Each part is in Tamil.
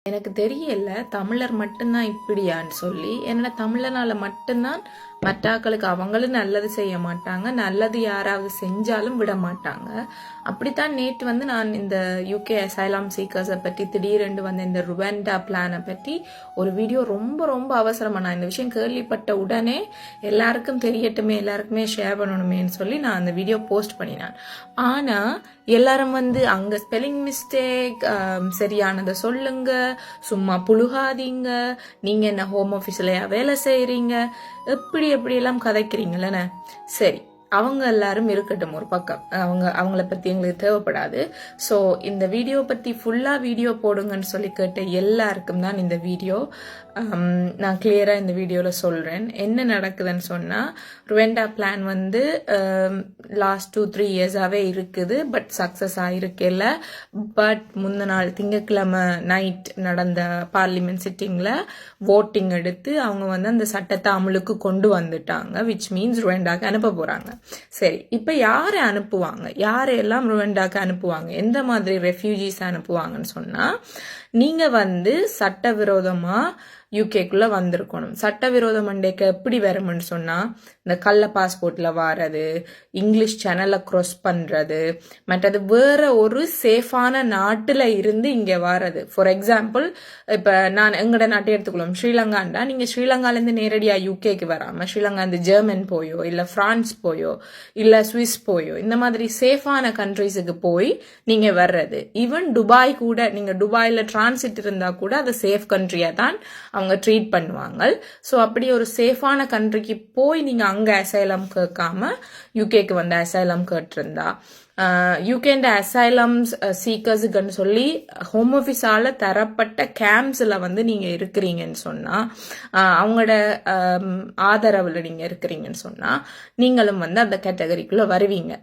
எனக்கு தெரியல தமிழர் மட்டும்தான் இப்படியான்னு சொல்லி. ஏன்னா தமிழனால மட்டும்தான் மற்றாக்களுக்கு அவங்களும் நல்லது செய்ய மாட்டாங்க, நல்லது யாராவது செஞ்சாலும் விட மாட்டாங்க. அப்படித்தான் நேற்று வந்து நான் இந்த யூகே அசைலாம் சீக்கர்ஸை பற்றி திடீரென்று வந்து இந்த ருவாண்டா பிளானை பற்றி ஒரு வீடியோ ரொம்ப ரொம்ப அவசரமாக நான் இந்த விஷயம் கேள்விப்பட்ட உடனே எல்லாருக்கும் தெரியட்டுமே, எல்லாருக்குமே ஷேர் பண்ணணுமேன்னு சொல்லி நான் அந்த வீடியோ போஸ்ட் பண்ணினேன். ஆனால் எல்லாரும் வந்து அங்கே ஸ்பெல்லிங் மிஸ்டேக், சரியானதை சொல்லுங்க, சும்மா புழுகாதீங்க, நீங்க என்ன ஹோம் ஆஃபீஸ்லயா வேலை செய்யறீங்க, எப்படியெல்லாம் கதைக்கிறீங்களே. சரி, அவங்க எல்லாரும் இருக்கட்டும் ஒரு பக்கம், அவங்கள பத்தி எங்களுக்கு தேவைப்படாது. ஸோ இந்த வீடியோ பத்தி ஃபுல்லா வீடியோ போடுங்கன்னு சொல்லி கேட்ட எல்லாருக்கும் தான் இந்த வீடியோ. நான் கிளியரா இந்த வீடியோல சொல்றேன் என்ன நடக்குதுன்னு சொன்னா, ருவாண்டா பிளான் வந்து லாஸ்ட் 2-3 இயர்ஸாவே இருக்குது, பட் சக்சஸ் ஆயிருக்கல. பட் முந்த நாள் திங்கட்கிழமை நைட் நடந்த பார்லிமெண்ட் சிட்டிங்ல voting எடுத்து அவங்க வந்து அந்த சட்டத்தை அமலுக்கு கொண்டு வந்துட்டாங்க, விச் மீன்ஸ் ருவாண்டாக்கு அனுப்ப போறாங்க. சரி, இப்ப யாரை அனுப்புவாங்க, யாரையெல்லாம் ருவாண்டாக்கு அனுப்புவாங்க, எந்த மாதிரி ரெஃப்யூஜிஸ் அனுப்புவாங்கன்னு சொன்னா, நீங்க வந்து சட்டவிரோதமா யூகேக்குள்ள வந்திருக்கணும். சட்டவிரோத மண்டேக்கு எப்படி வரும்னு சொன்னா, இந்த கள்ள பாஸ்போர்ட்ல வாரது, இங்கிலீஷ் சேனல்ல க்ராஸ் பண்றது, மற்றது வேற ஒரு சேஃபான நாட்டுல இருந்து இங்க வாரது. ஃபார் எக்ஸாம்பிள், இப்ப நான் எங்கட நாட்டை எடுத்துக்கலாம், ஸ்ரீலங்காண்டா, நீங்க ஸ்ரீலங்கால இருந்து நேரடியா யூகேக்கு வராம ஸ்ரீலங்கா இந்த ஜெர்மன் போயோ இல்ல பிரான்ஸ் போயோ இல்ல சுவிஸ் போயோ இந்த மாதிரி சேஃபான கண்ட்ரிஸுக்கு போய் நீங்க வர்றது. ஈவன் துபாய் கூட, நீங்க துபாயில டிரான்சிட் இருந்தா கூட அது சேஃப் கண்ட்ரியா தான் அவங்க ட்ரீட் பண்ணுவாங்க. ஸோ அப்படி ஒரு சேஃபான கண்ட்ரிக்கு போய் நீங்க அங்க அசைலம் கேட்காம யூகேக்கு வந்து அசைலம் கேட்டிருந்தா, யூகேண்ட அசைலம்ஸ் சீக்கர்ஸுக்குன்னு சொல்லி ஹோம் ஆஃபீஸால தரப்பட்ட கேம்ப்ஸ்ல வந்து நீங்க இருக்கிறீங்கன்னு சொன்னா, அவங்களோட ஆதரவுல நீங்க இருக்கிறீங்கன்னு சொன்னா, நீங்களும் வந்து அந்த கேட்டகரிக்குள்ள வருவீங்க.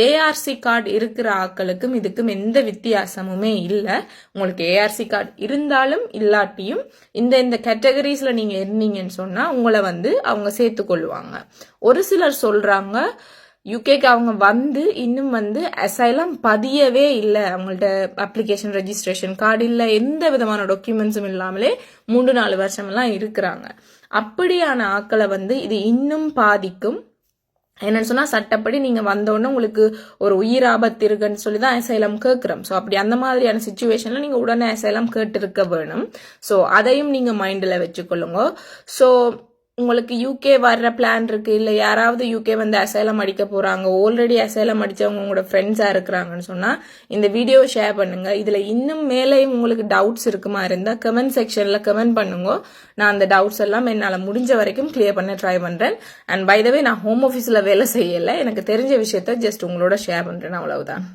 ஏஆர்சி கார்டு இருக்கிற ஆக்களுக்கும் இதுக்கும் எந்த வித்தியாசமுமே இல்லை. உங்களுக்கு ஏஆர்சி கார்டு இருந்தாலும் இல்லாட்டியும் இந்த கேட்டகரிஸ்ல நீங்க இருந்தீங்கன்னு சொன்னா உங்களை வந்து அவங்க சேர்த்துக்கொள்வாங்க. ஒரு சிலர் சொல்றாங்க யூகேக்கு அவங்க வந்து இன்னும் வந்து அசைலம் பதியவே இல்லை, அவங்கள்ட்ட அப்ளிகேஷன் ரெஜிஸ்ட்ரேஷன் கார்டு இல்லை, எந்த விதமான டாக்குமெண்ட்ஸும் இல்லாமலே 3-4 வருஷம் எல்லாம் இருக்கிறாங்க. அப்படியான ஆக்களை வந்து இது இன்னும் பாதிக்கும். என்னன்னு சொன்னா, சட்டப்படி நீங்க வந்தோடனே உங்களுக்கு ஒரு உயிர் ஆபத்து இருக்குன்னு சொல்லிதான் அசைலம் கேட்கிறோம். ஸோ அப்படி அந்த மாதிரியான சிச்சுவேஷன்ல நீங்க உடனே அசைலம் கேட்டு இருக்க வேணும். ஸோ அதையும் நீங்க மைண்ட்ல வச்சுக்கொள்ளுங்க. ஸோ உங்களுக்கு யூகே வர்ற பிளான் இருக்கு, இல்ல யாராவது யூகே வந்து அசைலம் அடிக்க போறாங்க, ஆல்ரெடி அசைலம் அடிச்சவங்க உங்களோட ஃப்ரெண்ட்ஸா இருக்கிறாங்கன்னு சொன்னா இந்த வீடியோ ஷேர் பண்ணுங்க. இதுல இன்னும் மேலேயும் உங்களுக்கு டவுட்ஸ் இருக்குமா இருந்தா கமெண்ட் செக்ஷன்ல கமெண்ட் பண்ணுங்க. நான் அந்த டவுட்ஸ் எல்லாம் என்னால முடிஞ்ச வரைக்கும் கிளியர் பண்ண ட்ரை பண்றேன். அண்ட் பை த வே, நான் ஹோம் ஆஃபீஸ்ல வேலை செய்யல, எனக்கு தெரிஞ்ச விஷயத்த ஜஸ்ட் உங்களோட ஷேர் பண்றேன், அவ்வளவுதான்.